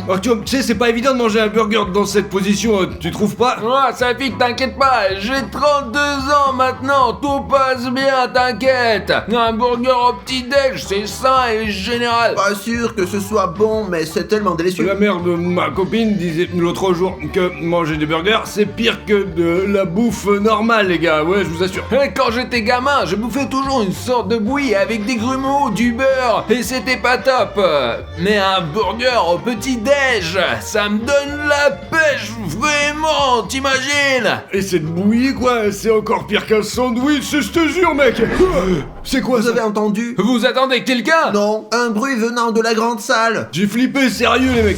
Artyom, tu sais, c'est pas évident de manger un burger dans cette position, tu trouves pas? Ah, Safik, t'inquiète pas, j'ai 32 ans maintenant, tout passe bien, t'inquiète. Un burger au petit-déj, c'est sain et général. Pas sûr que ce soit bon, mais c'est tellement délicieux. La mère de ma copine disait l'autre jour que manger des burgers, c'est pire que de la bouffe normale, les gars, ouais, je vous assure. Quand j'étais gamin, je bouffais toujours une sorte de bouillie avec des grumeaux, du beurre, et c'était pas top. Mais un burger au petit-déj, ça me donne la pêche, vraiment, t'imagines? Et cette bouillie, quoi, c'est encore pire qu'un sandwich, je te jure, mec. C'est quoi Vous ça? avez entendu? Vous attendez quelqu'un? Non, un bruit venant de la grande salle. J'ai flippé, sérieux, les mecs.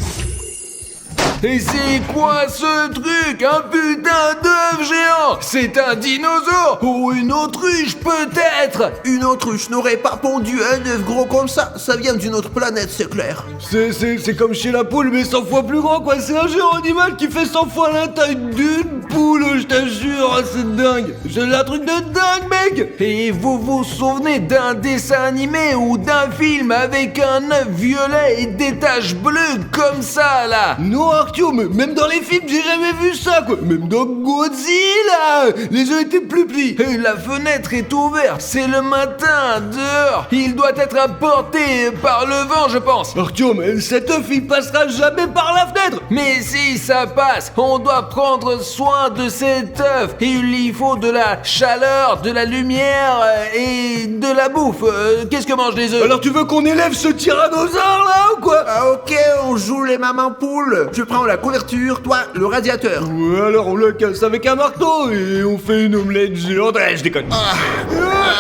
Et c'est quoi ce truc? Un putain d'œuf géant? C'est un dinosaure? Ou une autruche peut-être? Une autruche n'aurait pas pondu un œuf gros comme ça. Ça vient d'une autre planète, c'est clair. C'est comme chez la poule, mais 100 fois plus grand, quoi. C'est un géant animal qui fait 100 fois la taille d'une poule, je t'assure. C'est dingue. C'est un truc de dingue, mec. Et vous vous souvenez d'un dessin animé ou d'un film avec un œuf violet et des taches bleues comme ça, là? Non, Artyom, même dans les films, j'ai jamais vu ça, quoi. Même dans Godzilla, les œufs étaient plus petits. Et la fenêtre est ouverte, c'est le matin, dehors. Il doit être apporté par le vent, je pense. Artyom, cet œuf, il passera jamais par la fenêtre. Mais si ça passe, on doit prendre soin de cet œuf. Il lui faut de la chaleur, de la lumière et de la bouffe. Qu'est-ce que mangent les œufs? Alors tu veux qu'on élève ce tyrannosaure, là, ou quoi? Ah ok, on joue les mamans poules. Je prends la couverture, toi le radiateur. Ouais, alors on le casse avec un marteau et on fait une omelette géante. Je déconne.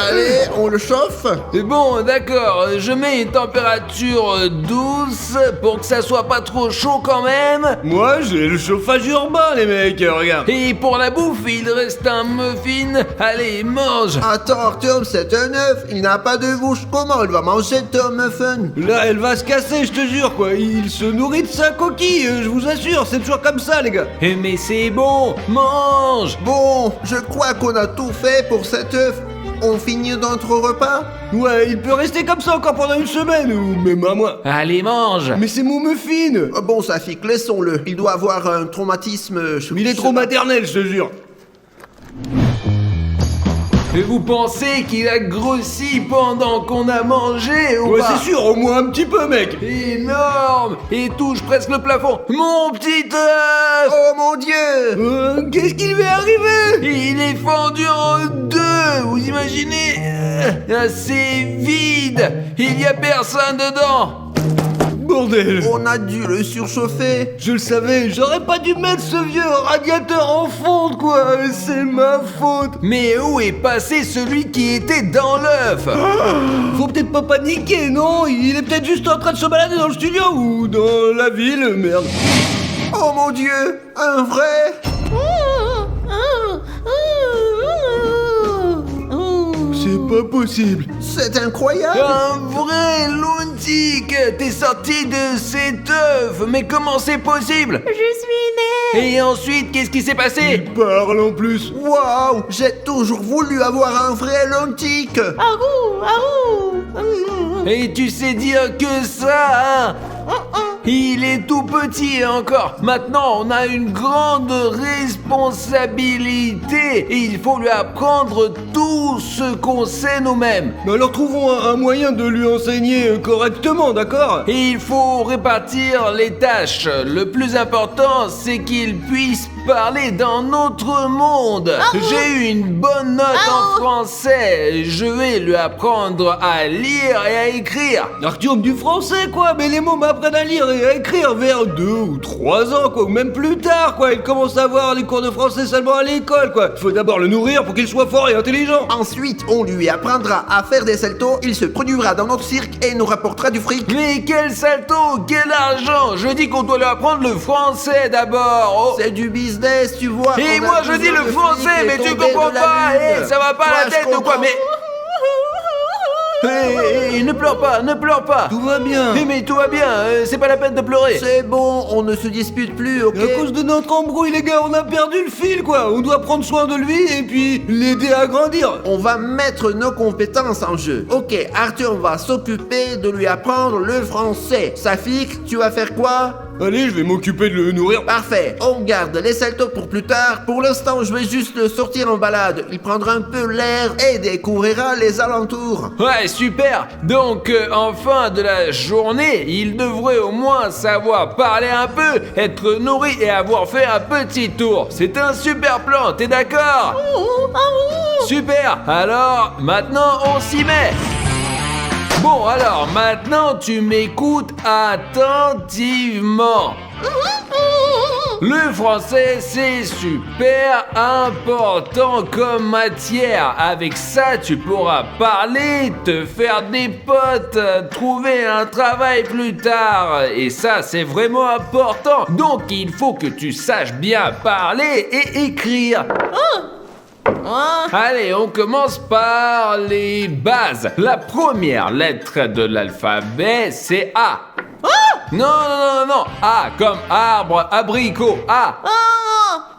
Allez, on le chauffe. Et bon, d'accord, je mets une température douce pour que ça soit pas trop chaud quand même. Moi, j'ai le chauffage urbain, les mecs, regarde. Et pour la bouffe, il reste un muffin. Allez, mange. Attends, Artyom, c'est un œuf. Il n'a pas de bouche. Comment il va manger ton muffin? Là, elle va se casser, je te jure, quoi. Il se nourrit de sa coquille, je vous assure, c'est toujours comme ça, les gars. Mais c'est bon, mange. Bon, je crois qu'on a tout fait pour cet œuf. On finit notre repas? Ouais, il peut rester comme ça encore pendant une semaine, ou même un mois. Allez, mange. Mais c'est mon muffin. Bon, Safik, laissons-le. Il doit avoir un traumatisme. Il est trop maternel, je te jure. Et vous pensez qu'il a grossi pendant qu'on a mangé ou Ouais, pas? c'est sûr, au moins un petit peu, mec. Énorme. Et touche presque le plafond. Mon petit œuf. Oh mon Dieu! Qu'est-ce qui lui est arrivé? Il est fendu en deux. Vous imaginez? C'est vide. Il y a personne dedans. Bordel. On a dû le surchauffer. Je le savais, j'aurais pas dû mettre ce vieux radiateur en fonte, quoi. C'est ma faute. Mais où est passé celui qui était dans l'œuf? Faut peut-être pas paniquer, non? Il est peut-être juste en train de se balader dans le studio ou dans la ville, merde. Oh mon Dieu! Un vrai? C'est pas possible. C'est incroyable! Un vrai Luntik. T'es sorti de cet œuf. Mais comment c'est possible? Je suis née. Et ensuite, qu'est-ce qui s'est passé? Parle en plus. Waouh! J'ai toujours voulu avoir un vrai lentique! Arou, arou. Et tu sais dire que ça, hein? Il est tout petit encore. Maintenant, on a une grande responsabilité. Il faut lui apprendre tout ce qu'on sait nous-mêmes. Mais alors trouvons un moyen de lui enseigner correctement, d'accord? Et il faut répartir les tâches. Le plus important, c'est qu'il puisse parler dans notre monde. J'ai eu une bonne note en français. Je vais lui apprendre à lire et à écrire. Artyom, du français, quoi. Mais les mots m'apprennent à lire et à écrire vers 2 ou 3 ans, quoi. Ou même plus tard, quoi. Il commence à avoir les cours de français seulement à l'école, quoi. Il faut d'abord le nourrir pour qu'il soit fort et intelligent. Ensuite, on lui apprendra à faire des saltos, il se produira dans notre cirque et nous rapportera du fric. Mais quel salto, quel argent. Je dis qu'on doit lui apprendre le français d'abord. C'est du business, tu vois. Et On a moi je besoin dis le de français, fric et mais tu tomber comprends de la pas. lune. Ça va pas Toi, la je tête ou quoi? comprends. Mais Hé, ne pleure pas, ne pleure pas. Tout va bien. Mais tout va bien, c'est pas la peine de pleurer. C'est bon, on ne se dispute plus, ok? À cause de notre embrouille, les gars, on a perdu le fil, quoi. On doit prendre soin de lui et puis l'aider à grandir. On va mettre nos compétences en jeu. Ok, Arthur va s'occuper de lui apprendre le français. Safik, tu vas faire quoi? Allez, je vais m'occuper de le nourrir. Parfait, on garde les saltos pour plus tard. Pour l'instant, je vais juste le sortir en balade. Il prendra un peu l'air et découvrira les alentours. Ouais, super. Donc, en fin de la journée, il devrait au moins savoir parler un peu, être nourri et avoir fait un petit tour. C'est un super plan, t'es d'accord? Super. Alors, maintenant, on s'y met. Bon, alors, maintenant, tu m'écoutes attentivement. Le français, c'est super important comme matière. Avec ça, tu pourras parler, te faire des potes, trouver un travail plus tard. Et ça, c'est vraiment important. Donc, il faut que tu saches bien parler et écrire. Allez, on commence par les bases. La première lettre de l'alphabet, c'est A. Non. A comme arbre, abricot. A.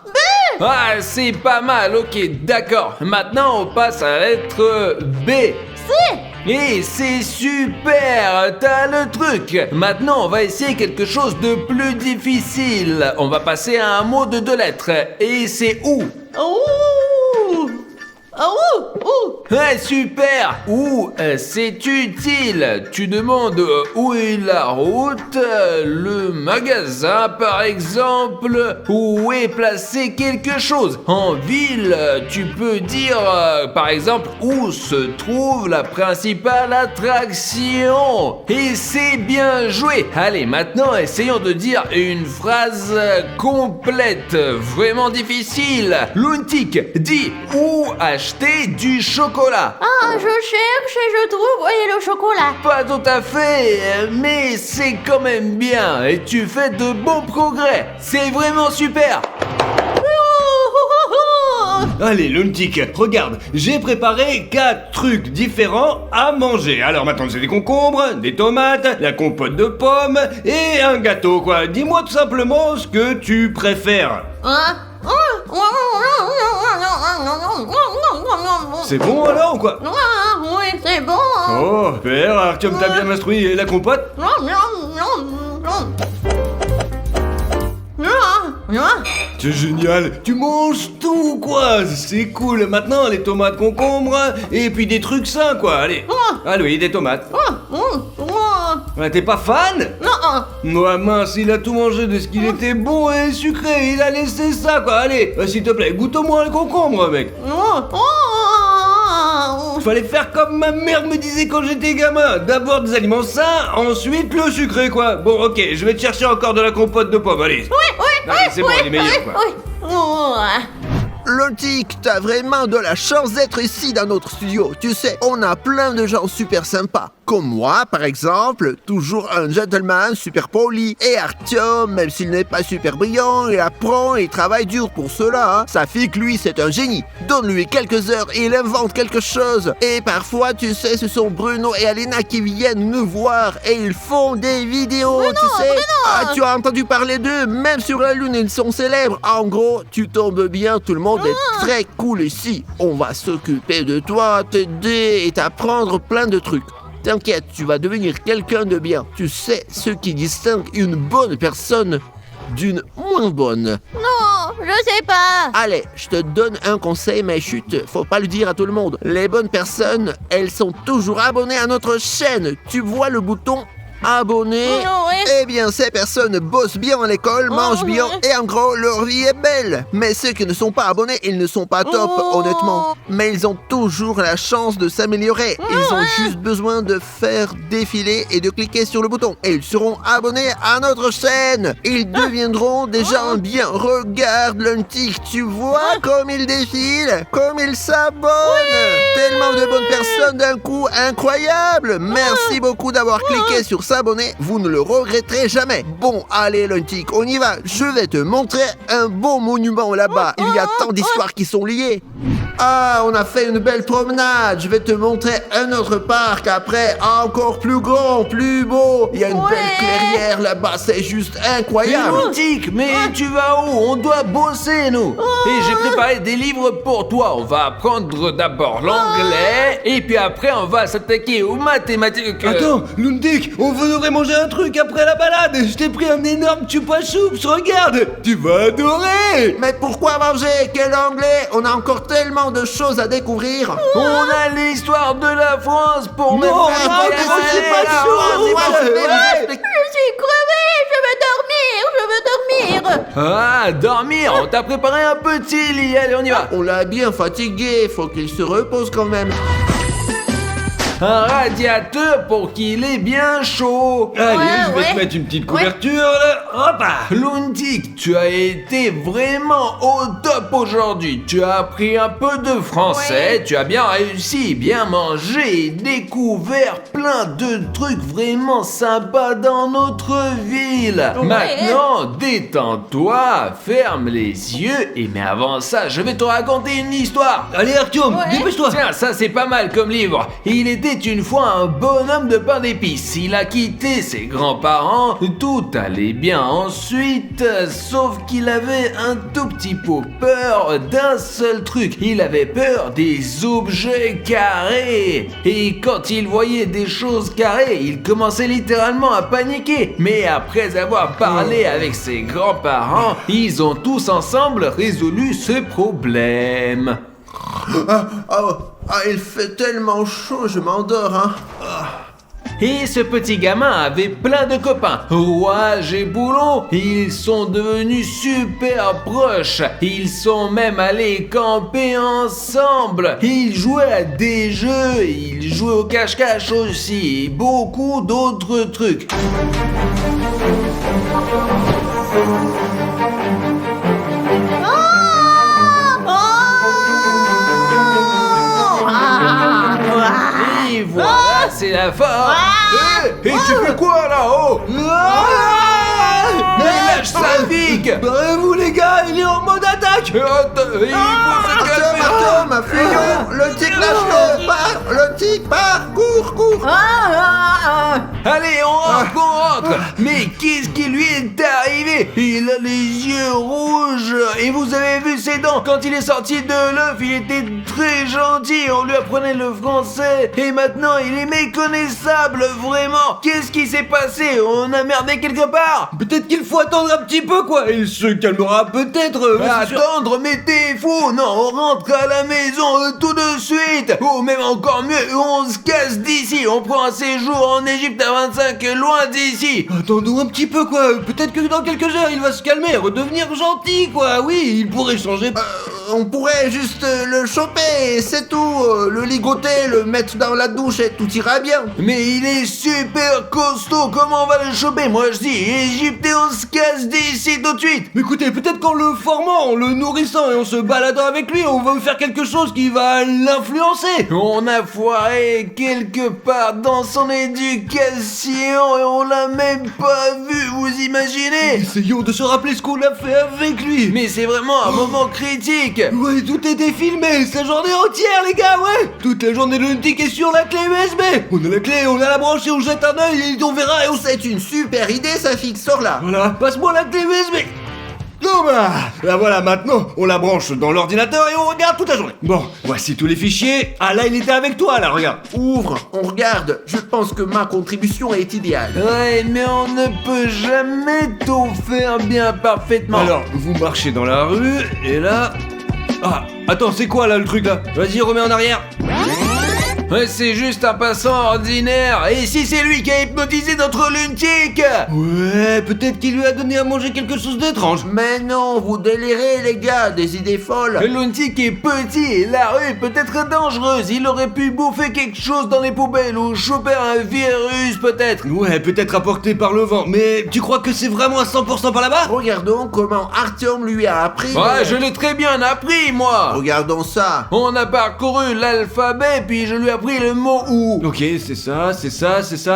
B. Ah, c'est pas mal, ok, d'accord. Maintenant, on passe à la lettre B. C. Et c'est super, t'as le truc. Maintenant, on va essayer quelque chose de plus difficile. On va passer à un mot de 2 lettres. Et c'est OU. Ouais, super. Où c'est utile. Tu demandes où est la route, le magasin par exemple, où est placé quelque chose. En ville, tu peux dire par exemple où se trouve la principale attraction. Et c'est bien joué. Allez, maintenant essayons de dire une phrase complète, vraiment difficile. Luntik, dis où acheter du chocolat. Ah, je cherche et je trouve. Voyez le chocolat. Pas tout à fait, mais c'est quand même bien et tu fais de bons progrès. C'est vraiment super. Allez, Luntik, regarde, j'ai préparé 4 trucs différents à manger. Alors maintenant, c'est des concombres, des tomates, la compote de pommes et un gâteau, quoi. Dis-moi tout simplement ce que tu préfères. C'est bon alors ou quoi? Oui, c'est bon. Oh, père, Artyom t'a bien instruit la compote? C'est génial, tu manges tout quoi, c'est cool. Maintenant les tomates concombres et puis des trucs sains quoi, allez. Allez, des tomates. Ouais, t'es pas fan? Non. Ouais, mince, il a tout mangé de ce qu'il était bon et sucré, il a laissé ça quoi, allez. S'il te plaît, goûte au moins les concombres mec. Fallait faire comme ma mère me disait quand j'étais gamin. D'abord des aliments sains, ensuite le sucré quoi. Bon ok, je vais te chercher encore de la compote de pommes, allez. Allez, c'est bon, il est meilleur quoi. Luntik, t'as vraiment de la chance d'être ici dans notre studio. Tu sais, on a plein de gens super sympas. Comme moi, par exemple, toujours un gentleman super poli. Et Artyom, même s'il n'est pas super brillant, il apprend et il travaille dur pour cela. Safik, lui, c'est un génie. Donne-lui quelques heures et il invente quelque chose. Et parfois, tu sais, ce sont Bruno et Alina qui viennent nous voir et ils font des vidéos, tu sais. Ah, tu as entendu parler d'eux, même sur la Lune, ils sont célèbres. En gros, tu tombes bien, tout le monde est très cool ici. On va s'occuper de toi, t'aider et t'apprendre plein de trucs. T'inquiète, tu vas devenir quelqu'un de bien. Tu sais ce qui distingue une bonne personne d'une moins bonne. Non, je sais pas. Allez, je te donne un conseil, mais chut, faut pas le dire à tout le monde. Les bonnes personnes, elles sont toujours abonnées à notre chaîne. Tu vois le bouton abonné? Eh bien, ces personnes bossent bien à l'école, mangent bien et en gros, leur vie est belle. Mais ceux qui ne sont pas abonnés, ils ne sont pas top, honnêtement. Mais ils ont toujours la chance de s'améliorer. Ils ont juste besoin de faire défiler et de cliquer sur le bouton. Et ils seront abonnés à notre chaîne. Ils deviendront des gens bien. Regarde Luntik, tu vois comme il défile, comme il s'abonne. Tellement de bonnes personnes d'un coup, incroyable. Merci beaucoup d'avoir cliqué sur s'abonner, vous ne le regretterez regretterai jamais. Bon, allez Luntik, on y va. Je vais te montrer un beau monument là-bas. Il y a tant d'histoires qui sont liées. Ah, on a fait une belle promenade. Je vais te montrer un autre parc après, encore plus grand, plus beau. Il y a une belle clairière là-bas, c'est juste incroyable. Luntik, mais tu vas où? On doit bosser, nous. Et j'ai préparé des livres pour toi. On va apprendre d'abord l'anglais, et puis après, on va s'attaquer aux mathématiques. Attends, Luntik, on voudrait manger un truc après la balade. Je t'ai pris un énorme chupa soups, regarde. Tu vas adorer. Mais pourquoi manger? Quel anglais? On a encore tellement de choses à découvrir. On a l'histoire de la France pour Non, me faire non, voyager. c'est pas chaud. Je suis crevée, je veux dormir. Ah, dormir. On t'a préparé un petit lit. Allez, on y va. On l'a bien fatigué, faut qu'il se repose quand même. Un radiateur pour qu'il ait bien chaud. Allez, Ouais, je vais ouais. te mettre une petite couverture là. Hop là. Luntik, tu as été vraiment au top aujourd'hui. Tu as appris un peu de français, tu as bien réussi, bien mangé et découvert plein de trucs vraiment sympas dans notre ville. Ouais. Maintenant, détends-toi, ferme les yeux mais avant ça, je vais te raconter une histoire. Allez Artyom, Ouais. dépêche-toi. Tiens, ça c'est pas mal comme livre. Il était une fois un bonhomme de pain d'épices. Il a quitté ses grands-parents. Tout allait bien ensuite, sauf qu'il avait un tout petit peu peur d'un seul truc. Il avait peur des objets carrés. Et quand il voyait des choses carrées, il commençait littéralement à paniquer. Mais après avoir parlé avec ses grands-parents, ils ont tous ensemble résolu ce problème. Il fait tellement chaud, je m'endors, hein. Et ce petit gamin avait plein de copains. Rouage et Boulon, ils sont devenus super proches. Ils sont même allés camper ensemble. Ils jouaient à des jeux, ils jouaient au cache-cache aussi, et beaucoup d'autres trucs. Et voilà, c'est la fin. Et tu fais quoi là-haut? Mais lâche sa pique. Barrez-vous les gars, il est en mode attaque. Il faut se calmer. Artyom, fuyons. Luntik, lâche-le. Pars, Luntik, pars, cours. Allez, on rentre. Mais qu'est-ce qui lui est arrivé? Il a les yeux rouges. Et vous avez vu ses dents? Quand il est sorti de l'œuf, il était très gentil. On lui apprenait le français. Et maintenant, il est méconnaissable, vraiment. Qu'est-ce qui s'est passé? On a merdé quelque part? Peut-être qu'il faut attendre un petit peu quoi. Il se calmera peut-être. mais c'est sûr- Attendre, mais t'es fou! Non, on rentre à la maison tout de suite! Ou même encore mieux, on se casse d'ici! On prend un séjour en Égypte à 25, loin d'ici! Attendons un petit peu quoi. Peut-être que dans quelques heures il va se calmer, redevenir gentil quoi. Oui, il pourrait changer. On pourrait juste le choper, et c'est tout. Le ligoter, le mettre dans la douche et tout ira bien. Mais il est super costaud, comment on va le choper? Moi je dis Égypte et on se casse d'ici tout de suite! Mais écoutez, peut-être qu'en le formant, en le nourrissant et en se baladant avec lui, on va faire quelque chose qui va l'influencer. On a foiré quelque part dans son éducation et on l'a même pas vu, vous imaginez? Essayons de se rappeler ce qu'on a fait avec lui. Mais c'est vraiment un moment critique! Ouais, tout était filmé, sa journée entière, les gars, ouais. Toute la journée de Luntik est sur la clé USB. On a la clé, on a la branche et on jette un œil et on verra et on sait. C'est une super idée, ça fixe, sors là. Voilà, passe-moi la clé USB. Non bah, là voilà, maintenant, on la branche dans l'ordinateur et on regarde toute la journée. Bon, voici tous les fichiers. Ah là, il était avec toi, là, regarde. Ouvre, on regarde. Je pense que ma contribution est idéale. Ouais, mais on ne peut jamais tout faire bien parfaitement. Alors, vous marchez dans la rue et là... Ah, attends, c'est quoi là le truc là? Vas-y, remets en arrière. Ouais, c'est juste un passant ordinaire. Et si c'est lui qui a hypnotisé notre Luntik? Ouais, peut-être qu'il lui a donné à manger quelque chose d'étrange. Mais non, vous délirez, les gars, des idées folles. Luntik est petit et la rue peut être dangereuse. Il aurait pu bouffer quelque chose dans les poubelles ou choper un virus peut-être. Ouais, peut-être apporté par le vent, mais tu crois que c'est vraiment à 100% par là-bas? Regardons comment Artyom lui a appris. Ouais, je l'ai très bien appris, moi. Regardons ça. On a parcouru l'alphabet, puis je lui ai appris le mot ou. Ok, c'est ça,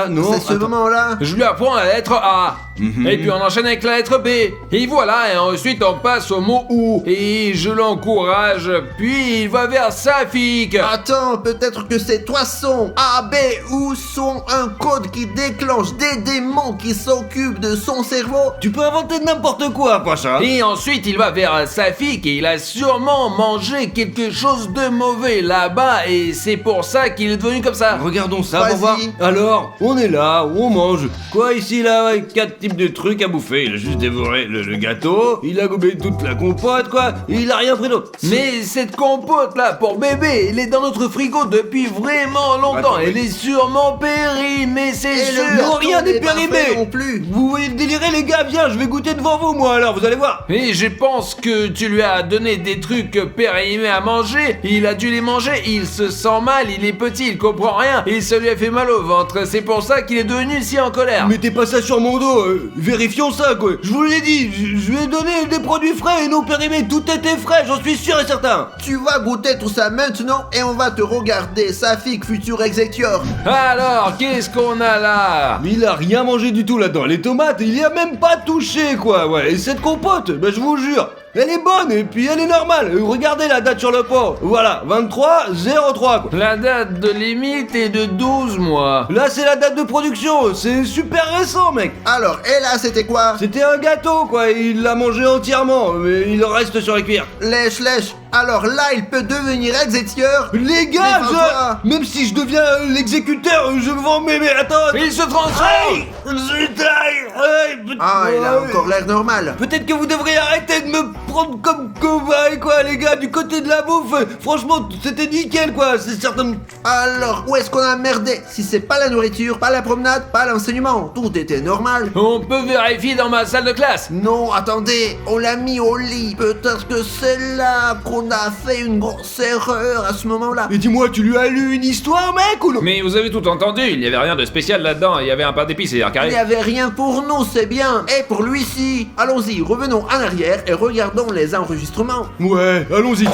non. C'est ce attends. moment-là. Je lui apprends la lettre A. Mhm. Et puis on enchaîne avec la lettre B. Et voilà, et ensuite on passe au mot OU. Et je l'encourage, puis il va vers Safik. Attends, peut-être que ces trois sons A, B ou sont un code qui déclenche des démons qui s'occupent de son cerveau. Tu peux inventer n'importe quoi, Pacha. Et ensuite il va vers Safik et il a sûrement mangé quelque chose de mauvais là-bas et c'est pour ça qu'il est devenu comme ça. Regardons ça Vas-y. pour voir. Alors, on est là, on mange. Quoi ici là, ouais, 4 types de trucs à bouffer. Il a juste dévoré le gâteau, il a gobé toute la compote quoi, et il a rien pris d'autre. Mais cette compote là pour bébé, elle est dans notre frigo depuis vraiment longtemps. Attends, Elle est sûrement périmée, c'est Et sûr. le gâteau rien n'est n'est pas périmé. fait non plus. Vous voyez le délirer les gars, viens, je vais goûter devant vous moi alors, vous allez voir. Et je pense que tu lui as donné des trucs périmés à manger, il a dû les manger, il se sent mal, il est petit, il comprend rien, et ça lui a fait mal au ventre, c'est pour ça qu'il est devenu si en colère. Mettez pas ça sur mon dos, vérifions ça quoi. Je vous l'ai dit, je lui ai donné des produits frais et non périmés, tout était frais, j'en suis sûr et certain. Tu vas goûter tout ça maintenant et on va te regarder, Safik, futur exécuteur. Alors, qu'est-ce qu'on a là? Mais il a rien mangé du tout là-dedans, les tomates, il y a même pas touché quoi, ouais. Et cette compote, bah je vous jure, elle est bonne et puis elle est normale. Regardez la date sur le pot, voilà, 23-03 quoi. La date de limite est de 12 mois. Là c'est la date de production, c'est super récent mec. Alors, et là, c'était quoi? C'était un gâteau quoi, il l'a mangé entièrement, mais il en reste sur les cuirs. Lèche, lèche. Alors là, il peut devenir exécuteur. Les gars, Défends-toi. même si je deviens l'exécuteur, je vends mais attends. Il se transforme. Aïe, zut, aïe, Ah, il a encore l'air normal. Peut-être que vous devriez arrêter de me prendre comme cobaye quoi les gars, du côté de la bouffe. Franchement, c'était nickel quoi, c'est certain. Alors, où est-ce qu'on a merdé? Si c'est pas la nourriture, pas la promenade, pas l'enseignement, tout était normal. On peut vérifier dans ma salle de classe. Non, attendez, on l'a mis au lit. Peut-être que c'est là qu'on a fait une grosse erreur à ce moment-là. Et dis-moi, tu lui as lu une histoire mec ou non? Mais vous avez tout entendu, il n'y avait rien de spécial là-dedans, il y avait un pain d'épices et un Il carré. n'y avait rien pour nous, c'est bien. Et pour lui, si. Allons-y, revenons en arrière et regardons les enregistrements. Ouais, allons-y.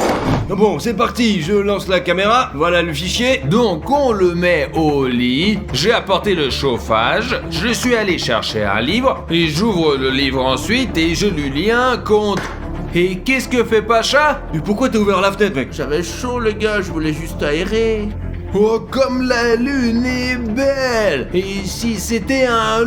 Bon, c'est parti, je lance la caméra, voilà le fichier. Donc on le met au lit, j'ai apporté le chauffage, je suis allé chercher un livre, et j'ouvre le livre ensuite et je lui lis un conte. Et qu'est-ce que fait Pacha? Mais pourquoi t'as ouvert la fenêtre mec? J'avais chaud, les gars, je voulais juste aérer. Oh, comme la lune est belle! Et si c'était un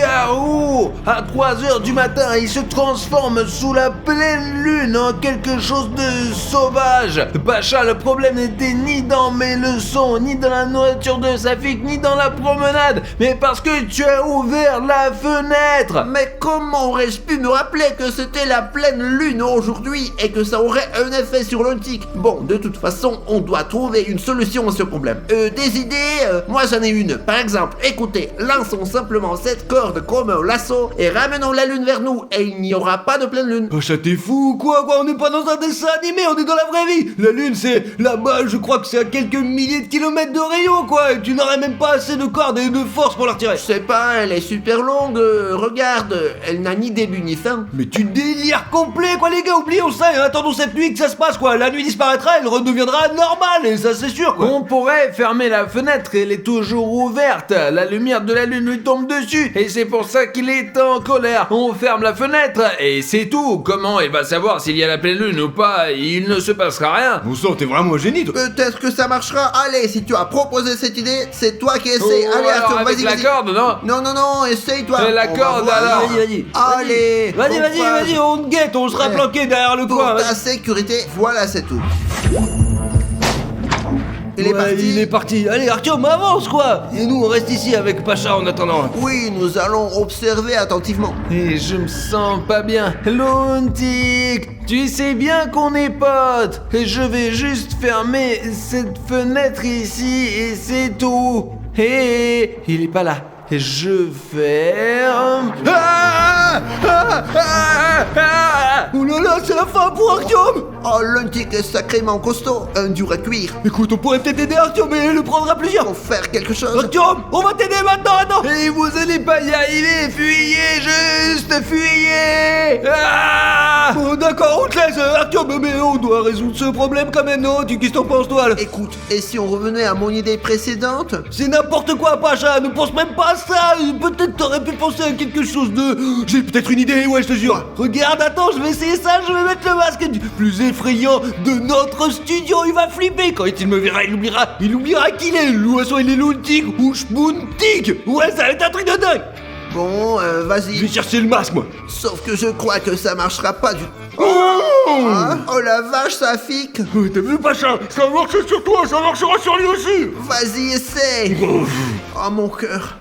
loup-garou? À 3h du matin, il se transforme sous la pleine lune en quelque chose de sauvage. Pacha, le problème n'était ni dans mes leçons, ni dans la nourriture de Safik, ni dans la promenade, mais parce que tu as ouvert la fenêtre! Mais comment aurais-je pu me rappeler que c'était la pleine lune aujourd'hui et que ça aurait un effet sur l'ontique? Bon, de toute façon, on doit trouver une solution à ce problème. Des idées? Moi j'en ai une. Par exemple, écoutez, lançons simplement cette corde comme un lasso et ramenons la lune vers nous et il n'y aura pas de pleine lune. Pacha, t'es fou ou quoi? On n'est pas dans un dessin animé, on est dans la vraie vie. La lune, c'est là-bas, je crois que c'est à quelques milliers de kilomètres de rayon, quoi. Et tu n'aurais même pas assez de cordes et de force pour la retirer. Je sais pas, elle est super longue. Regarde, elle n'a ni début ni fin. Mais tu délires complet, quoi, les gars. Oublions ça et attendons cette nuit que ça se passe, quoi. La nuit disparaîtra, elle redeviendra normale, et ça, c'est sûr, quoi. On pourrait fermer la fenêtre, elle est toujours ouverte. La lumière de la lune lui tombe dessus et c'est pour ça qu'il est en colère. On ferme la fenêtre et c'est tout. Comment il va savoir s'il y a la pleine lune ou pas? Il ne se passera rien. Bon sang, t'es vraiment un génie, toi. Peut-être que ça marchera. Allez, si tu as proposé cette idée, c'est toi qui essaie. Oh, Allez, alors Arthur, avec vas-y, la vas-y. corde, non? Non, essaye toi. La On va corde, voir. alors. Vas-y. Allez, Vas-y, on te guette, on sera Ouais. planqué derrière le Pour coin. ta vas-y. sécurité, voilà, c'est tout. Il est Ouais, parti. il est parti. Allez, Arthur, avance, quoi. Et nous, on reste ici avec Pacha en attendant. Oui, nous allons observer attentivement. Et je me sens pas bien. Luntik, tu sais bien qu'on est potes. Je vais juste fermer cette fenêtre ici et c'est tout. Hé, il est pas là. Je ferme. Oh là là, c'est la fin pour Artyom. Oh, l'untique est sacrément costaud, un dur à cuire. Écoute, on pourrait peut-être aider Artyom, mais le prendre à plusieurs. Faut faire quelque chose. Artyom, on va t'aider maintenant, attends. Et vous allez pas y arriver, fuyez, juste fuyez. Ah là. Bon, d'accord, on te laisse, Arthur, mais on doit résoudre ce problème quand même, non? Qu'est-ce que t'en penses, toi, là? Écoute, et si on revenait à mon idée précédente? C'est n'importe quoi, Pacha, ne pense même pas à ça. Peut-être t'aurais pu penser à quelque chose de... J'ai peut-être une idée, ouais, je te jure. Regarde, attends, je vais essayer ça, je vais mettre le masque du plus effrayant de notre studio. Il va flipper, quand il me verra, il oubliera qu'il est. L'oiseau, il est Luntik ou Spuntik. Ouais, ça va être un truc de dingue. Bon, Je vas-y. vais chercher le masque, moi. Sauf que je crois que ça marchera pas du tout. Oh, Hein? Oh la vache, ça fique. T'as vu, Pacha? Ça marche sur toi, ça marchera sur lui aussi. Vas-y, essaye. Oh mon cœur.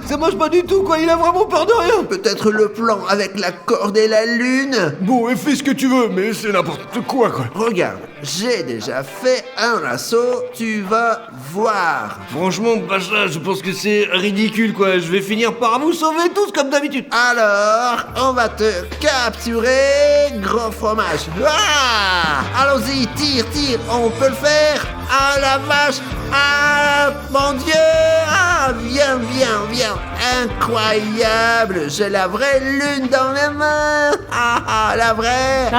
Ça marche pas du tout, quoi. Il a vraiment peur de rien. Peut-être le plan avec la corde et la lune. Bon, et fais ce que tu veux, mais c'est n'importe quoi. Regarde, j'ai déjà fait un lasso, tu vas voir. Franchement, Pacha, je pense que c'est ridicule, quoi. Je vais finir par vous sauver tous comme d'habitude. Alors, on va te capturer, gros fromage. Ah! Allons-y, tire, on peut le faire. Ah la vache, ah mon Dieu, ah viens, incroyable, j'ai la vraie lune dans mes mains. Ah, la vraie.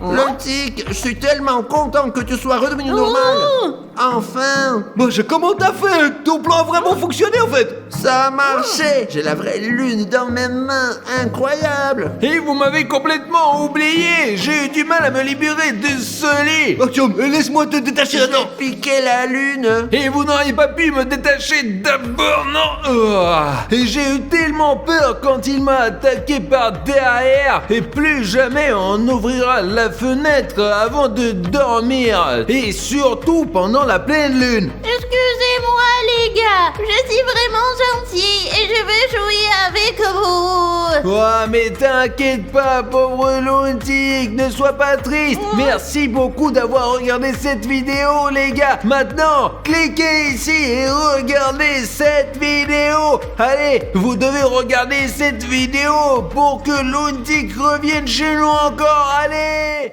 Luntik, je suis tellement content que tu sois redevenu normal. Enfin, Moi, comment t'as fait? Ton plan a vraiment fonctionné, en fait. ça a marché. J'ai la vraie lune dans mes mains, incroyable. Et vous m'avez complètement oublié. J'ai eu du mal à me libérer de ce lit. Artyom, laisse-moi te détacher, J'ai attends. piqué la lune. Et vous n'auriez pas pu me détacher d'abord, non? Et j'ai eu tellement peur quand il m'a attaqué par derrière. Et plus jamais on ouvrira la fenêtre avant de dormir. Et surtout pendant la pleine lune. Excusez-moi les gars, je suis vraiment gentil et je veux jouer avec vous. Oh, mais t'inquiète pas, pauvre Luntik, ne sois pas triste. Merci beaucoup d'avoir regardé cette vidéo, les gars. Maintenant, cliquez ici et regardez cette vidéo. Allez, vous devez regarder cette vidéo pour que Luntik revienne chez nous encore. Allez!